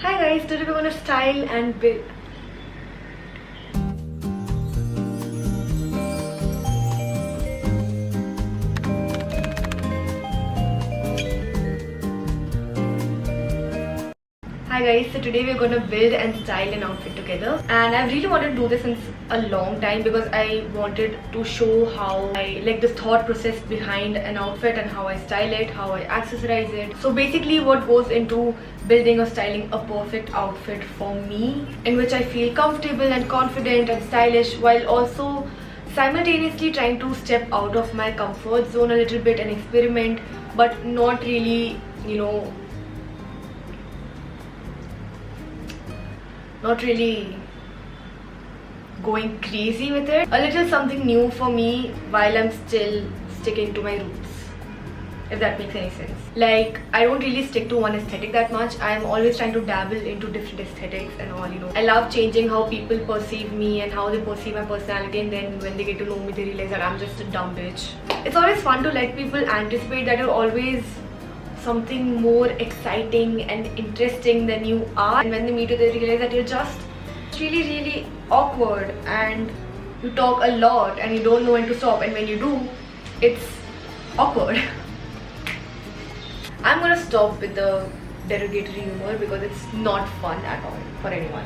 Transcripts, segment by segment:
Hi guys, today we're gonna style and build. Hi guys, so today we're gonna build and style an outfit together, and I really wanted to do this since a long time because I wanted to show how I like the thought process behind an outfit and how I style it, how I accessorize it. So basically what goes into building or styling a perfect outfit for me, in which I feel comfortable and confident and stylish while also simultaneously trying to step out of my comfort zone a little bit and experiment, but not really, not really going crazy with it. A little something new for me while I'm still sticking to my roots, if that makes any sense. Like, I don't really stick to one aesthetic that much. I'm always trying to dabble into different aesthetics and all, I love changing how people perceive me and how they perceive my personality, and then when they get to know me, they realize that I'm just a dumb bitch. It's always fun to let people anticipate that you're always something more exciting and interesting than you are, and when they meet you they realize that you're just really awkward and you talk a lot and you don't know when to stop, and when you do, it's awkward. I'm gonna stop with the derogatory humor because it's not fun at all for anyone.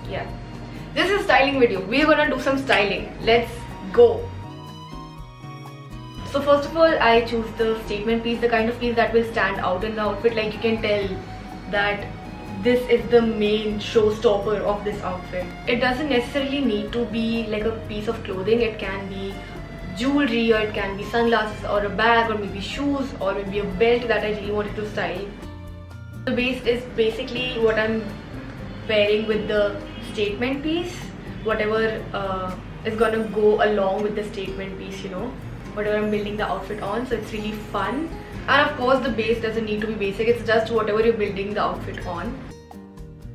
Yeah, this is a styling video. We're gonna do some styling. Let's go. So first of all, I choose the statement piece, the kind of piece that will stand out in the outfit. Like, you can tell that this is the main showstopper of this outfit. It doesn't necessarily need to be like a piece of clothing. It can be jewelry, or it can be sunglasses, or a bag, or maybe shoes, or maybe a belt that I really wanted to style. The base is basically what I'm pairing with the statement piece, whatever is gonna go along with the statement piece, whatever I'm building the outfit on. So it's really fun, and of course the base doesn't need to be basic. It's just whatever you're building the outfit on.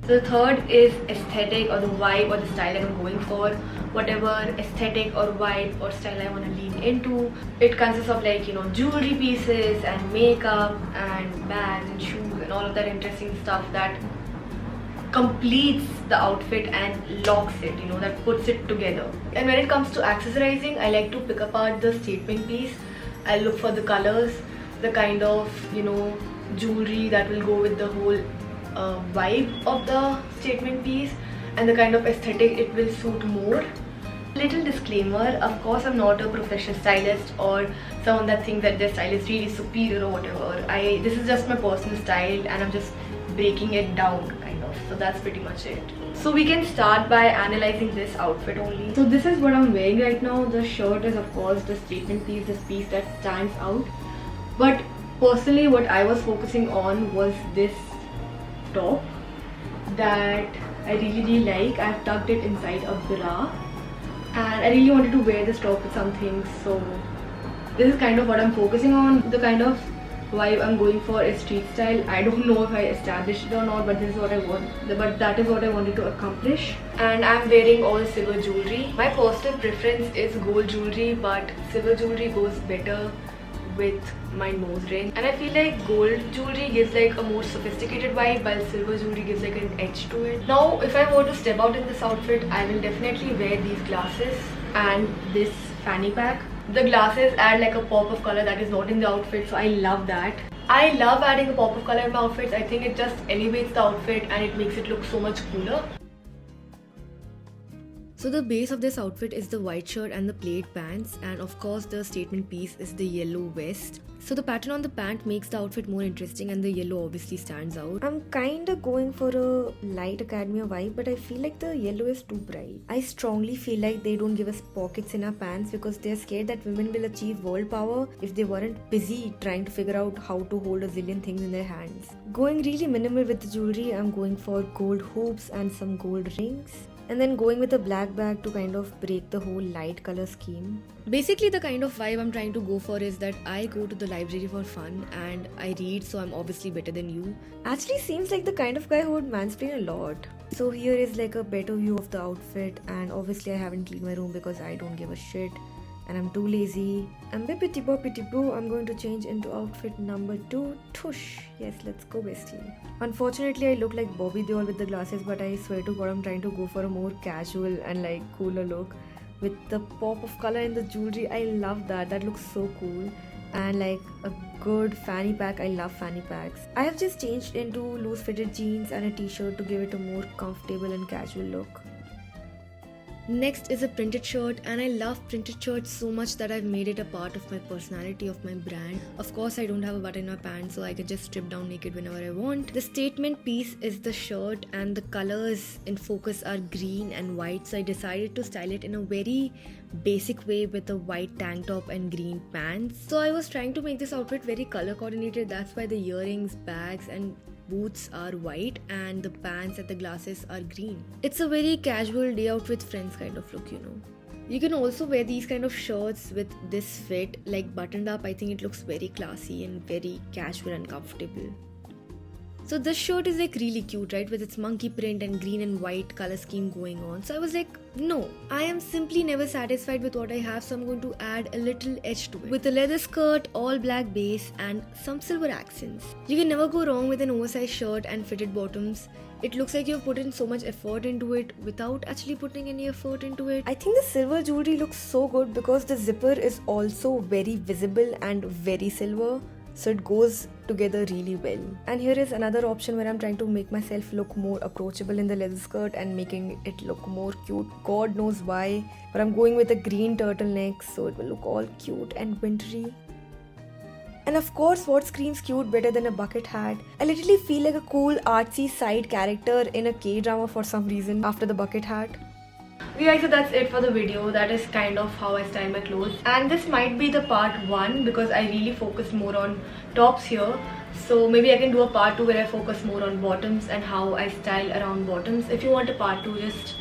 So the third is aesthetic, or the vibe, or the style that I'm going for. Whatever aesthetic or vibe or style I want to lean into. It consists of, like, jewelry pieces and makeup and bags and shoes and all of that interesting stuff that completes the outfit and locks it, that puts it together. And when it comes to accessorizing, I like to pick apart the statement piece. I look for the colors, the kind of jewelry that will go with the whole vibe of the statement piece, and the kind of aesthetic it will suit more. Little disclaimer, of course I'm not a professional stylist or someone that thinks that their style is really superior or whatever. This is just my personal style and I'm just breaking it down kind of. So that's pretty much it. So we can start by analyzing this outfit only. So this is what I'm wearing right now. The shirt is of course the statement piece, this piece that stands out. But personally what I was focusing on was this top that I really like. I've tucked it inside a bra and I really wanted to wear this top with something. So this is kind of what I'm focusing on. The kind of vibe I'm going for is street style. I don't know if I established it or not, but this is what I want. But that is what I wanted to accomplish. And I'm wearing all silver jewelry. My personal preference is gold jewelry, but silver jewelry goes better with my nose ring, and I feel like gold jewelry gives like a more sophisticated vibe, while silver jewelry gives like an edge to it. Now if I were to step out in this outfit, I will definitely wear these glasses and this fanny pack. The glasses add like a pop of color that is not in the outfit, so I love that. I love adding a pop of color in my outfits. I think it just elevates the outfit and it makes it look so much cooler. So the base of this outfit is the white shirt and the plaid pants, and of course the statement piece is the yellow vest. So the pattern on the pant makes the outfit more interesting and the yellow obviously stands out. I'm kinda going for a light academia vibe, but I feel like the yellow is too bright. I strongly feel like they don't give us pockets in our pants because they're scared that women will achieve world power if they weren't busy trying to figure out how to hold a zillion things in their hands. Going really minimal with the jewelry, I'm going for gold hoops and some gold rings, and then going with a black bag to kind of break the whole light color scheme. Basically the kind of vibe I'm trying to go for is that I go to the library for fun and I read, so I'm obviously better than you. Actually seems like the kind of guy who would mansplain a lot. So here is like a better view of the outfit, and obviously I haven't cleaned my room because I don't give a shit. and I'm too lazy. I'm bippity boppity boo. I'm going to change into outfit number 2. Tush. Yes, let's go bestie. Unfortunately, I look like Bobby Deol with the glasses, but I swear to God, I'm trying to go for a more casual and like cooler look with the pop of color in the jewelry. I love that. That looks so cool. And like a good fanny pack. I love fanny packs. I have just changed into loose fitted jeans and a t-shirt to give it a more comfortable and casual look. Next is a printed shirt, and I love printed shirts so much that I've made it a part of my personality, of my brand. Of course, I don't have a button in my pants, so I can just strip down naked whenever I want. The statement piece is the shirt, and the colors in focus are green and white, so I decided to style it in a very basic way with a white tank top and green pants. So I was trying to make this outfit very color coordinated. That's why the earrings, bags and boots are white and the pants and the glasses are green. It's a very casual day out with friends kind of look, you know. You can also wear these kind of shirts with this fit, like buttoned up. I think it looks very classy and very casual and comfortable. So this shirt is like really cute, right, with its monkey print and green and white color scheme going on. So I was like, no, I am simply never satisfied with what I have, so I'm going to add a little edge to it. With a leather skirt, all black base and some silver accents. You can never go wrong with an oversized shirt and fitted bottoms. It looks like you've put in so much effort into it without actually putting any effort into it. I think the silver jewelry looks so good because the zipper is also very visible and very silver. So it goes together really well. And here is another option where I'm trying to make myself look more approachable in the leather skirt and making it look more cute. God knows why, but I'm going with a green turtleneck so it will look all cute and wintry. And of course, what screams cute better than a bucket hat? I literally feel like a cool artsy side character in a K-drama for some reason after the bucket hat. Okay guys, so that's it for the video. That is kind of how I style my clothes, and this might be the part 1 because I really focused more on tops here. So maybe I can do a part 2 where I focus more on bottoms and how I style around bottoms. If you want a part 2, just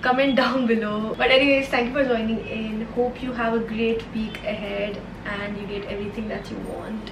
comment down below. But anyways, thank you for joining in. Hope you have a great week ahead and you get everything that you want.